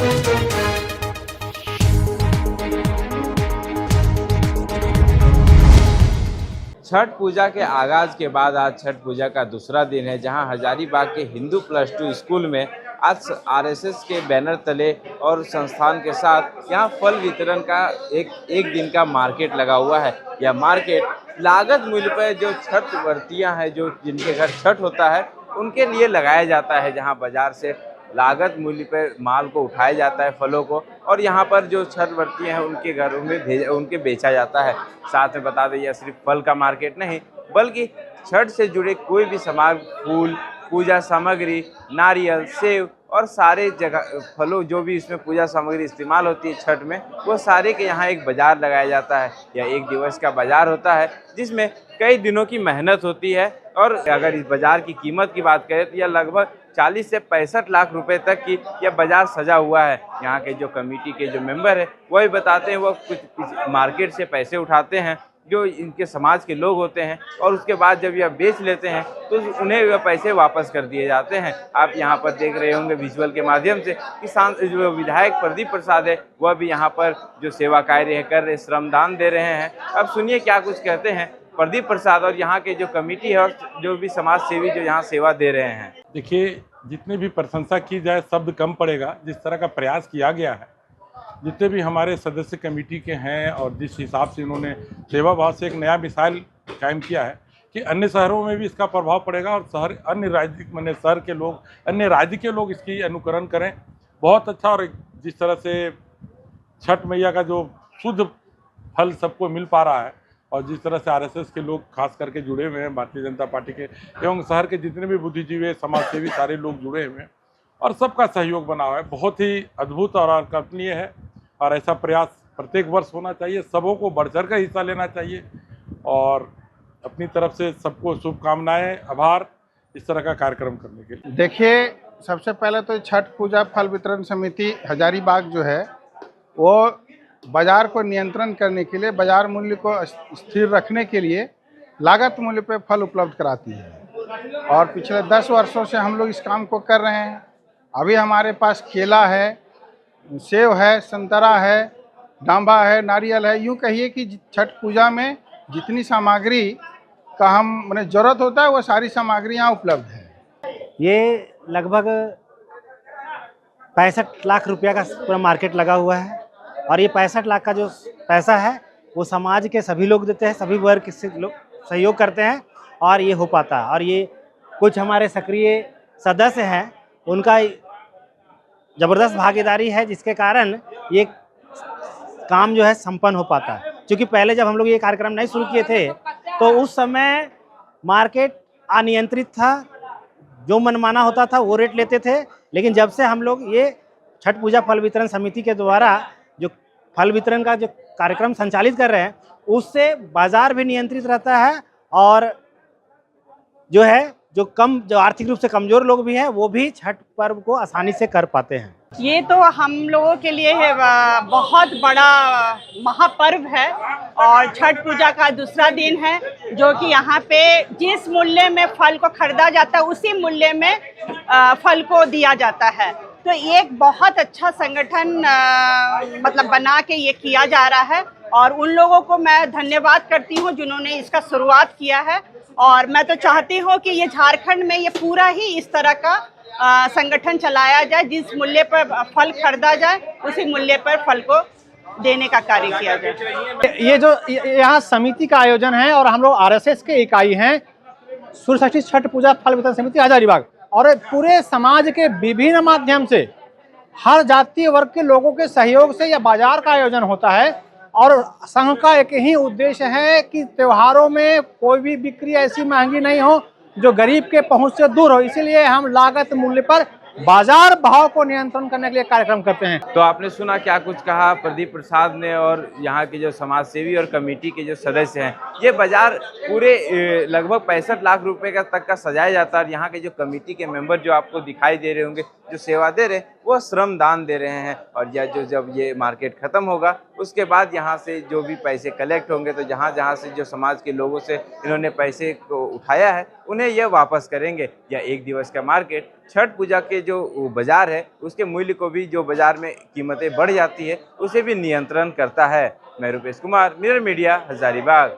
छठ पूजा के आगाज के बाद आज छठ पूजा का दूसरा दिन है, जहां हजारीबाग के हिंदू +2 स्कूल में आज आरएसएस के बैनर तले और संस्थान के साथ यहां फल वितरण का एक दिन का मार्केट लगा हुआ है। यह मार्केट लागत मूल्य पर जो छठ व्रतियां हैं, जो जिनके घर छठ होता है, उनके लिए लगाया जाता है, जहां बाजार से लागत मूल्य पर माल को उठाया जाता है, फलों को, और यहाँ पर जो छठ व्रतियां हैं उनके घरों में उनके बेचा जाता है। साथ में बता दें, यह सिर्फ फल का मार्केट नहीं, बल्कि छठ से जुड़े कोई भी सामान, फूल, पूजा सामग्री, नारियल, सेव और सारे जगह फलों, जो भी इसमें पूजा सामग्री इस्तेमाल होती है छठ में, वो सारे के यहाँ एक बाजार लगाया जाता है। यह एक दिवस का बाजार होता है, जिसमें कई दिनों की मेहनत होती है। और अगर इस बाजार की कीमत की बात करें तो यह लगभग 40 से 65 लाख रुपए तक की यह बाजार सजा हुआ है। यहाँ के जो कमेटी के जो मेंबर है वही बताते हैं, वो कुछ मार्केट से पैसे उठाते हैं जो इनके समाज के लोग होते हैं, और उसके बाद जब यह बेच लेते हैं तो उन्हें वह पैसे वापस कर दिए जाते हैं। आप यहाँ पर देख रहे होंगे विजुअल के माध्यम से कि जो विधायक प्रदीप प्रसाद है, वह भी यहाँ पर जो सेवा कार्य कर रहे, श्रमदान दे रहे हैं। अब सुनिए क्या कुछ कहते हैं प्रदीप प्रसाद और यहाँ के जो कमेटी है और जो भी समाज सेवी जो यहाँ सेवा दे रहे हैं। देखिए, जितनी भी प्रशंसा की जाए शब्द कम पड़ेगा। जिस तरह का प्रयास किया गया है, जितने भी हमारे सदस्य कमेटी के हैं और जिस हिसाब से इन्होंने सेवा भाव से एक नया मिसाल कायम किया है कि अन्य शहरों में भी इसका प्रभाव पड़ेगा और शहर अन्य राज्य माने शहर के लोग, अन्य राज्य के लोग इसकी अनुकरण करें। बहुत अच्छा। और जिस तरह से छठ मैया का जो शुद्ध फल सबको मिल पा रहा है, और जिस तरह से आरएसएस के लोग खास करके जुड़े हुए हैं, भारतीय जनता पार्टी के एवं शहर के जितने भी बुद्धिजीवी, समाजसेवी, सारे लोग जुड़े हुए हैं और सबका सहयोग बना हुआ है, बहुत ही अद्भुत और अकल्पनीय है। और ऐसा प्रयास प्रत्येक वर्ष होना चाहिए, सबों को बढ़ चढ़ कर हिस्सा लेना चाहिए। और अपनी तरफ से सबको शुभकामनाएं, आभार इस तरह का कार्यक्रम करने के लिए। देखिए, सबसे पहले तो छठ पूजा फल वितरण समिति हजारीबाग जो है, वो बाजार को नियंत्रण करने के लिए, बाजार मूल्य को स्थिर रखने के लिए लागत मूल्य पे फल उपलब्ध कराती है। और पिछले 10 वर्षों से हम लोग इस काम को कर रहे हैं। अभी हमारे पास केला है, सेब है, संतरा है, डांबा है, नारियल है। यूँ कहिए कि छठ पूजा में जितनी सामग्री का हम माने ज़रूरत होता है, वो सारी सामग्री यहाँ उपलब्ध है। ये लगभग 65 लाख रुपया का पूरा मार्केट लगा हुआ है, और ये 65 लाख का जो पैसा है वो समाज के सभी लोग देते हैं, सभी वर्ग से लोग सहयोग करते हैं और ये हो पाता है। और ये कुछ हमारे सक्रिय सदस्य हैं, उनका ज़बरदस्त भागीदारी है, जिसके कारण ये काम जो है संपन्न हो पाता है। क्योंकि पहले जब हम लोग ये कार्यक्रम नहीं शुरू किए थे तो उस समय मार्केट अनियंत्रित था, जो मनमाना होता था वो रेट लेते थे। लेकिन जब से हम लोग ये छठ पूजा फल वितरण समिति के द्वारा जो फल वितरण का जो कार्यक्रम संचालित कर रहे हैं, उससे बाजार भी नियंत्रित रहता है, और जो है जो आर्थिक रूप से कमजोर लोग भी हैं, वो भी छठ पर्व को आसानी से कर पाते हैं। ये तो हम लोगों के लिए है बहुत बड़ा महापर्व है, और छठ पूजा का दूसरा दिन है, जो कि यहाँ पे जिस मूल्य में फल को खरीदा जाता है उसी मूल्य में फल को दिया जाता है। तो एक बहुत अच्छा संगठन मतलब बना के ये किया जा रहा है, और उन लोगों को मैं धन्यवाद करती हूँ जिन्होंने इसका शुरुआत किया है। और मैं तो चाहती हूँ कि ये झारखंड में ये पूरा ही इस तरह का संगठन चलाया जाए, जिस मूल्य पर फल खरीदा जाए उसी मूल्य पर फल को देने का कार्य किया जाए। ये जो यहाँ समिति का आयोजन है, और हम लोग आरएसएस के इकाई हैं, सूर्यषष्ठी छठ पूजा फल वितरण समिति हजारीबाग, और पूरे समाज के विभिन्न माध्यम से हर जातीय वर्ग के लोगों के सहयोग से यह बाजार का आयोजन होता है। और संघ का एक ही उद्देश्य है कि त्योहारों में कोई भी बिक्री ऐसी महंगी नहीं हो जो गरीब के पहुंच से दूर हो। इसीलिए हम लागत मूल्य पर बाजार भाव को नियंत्रण करने के लिए कार्यक्रम करते हैं। तो आपने सुना क्या कुछ कहा प्रदीप प्रसाद ने और यहाँ के जो समाज सेवी और कमेटी के जो सदस्य हैं। ये बाजार पूरे लगभग 65 लाख रुपए का तक का सजाया जाता है। यहाँ के जो कमेटी के मेंबर जो आपको दिखाई दे रहे होंगे, जो सेवा दे रहे हैं वो श्रम दान दे रहे हैं। और यह जो जब ये मार्केट खत्म होगा उसके बाद यहाँ से जो भी पैसे कलेक्ट होंगे तो जहाँ जहाँ से जो समाज के लोगों से इन्होंने पैसे को उठाया है उन्हें यह वापस करेंगे। यह एक दिवस का मार्केट छठ पूजा के जो बाजार है उसके मूल्य को भी, जो बाजार में कीमतें बढ़ जाती है उसे भी नियंत्रण करता है। मैं रूपेश कुमार, मिरर मीडिया, हजारीबाग।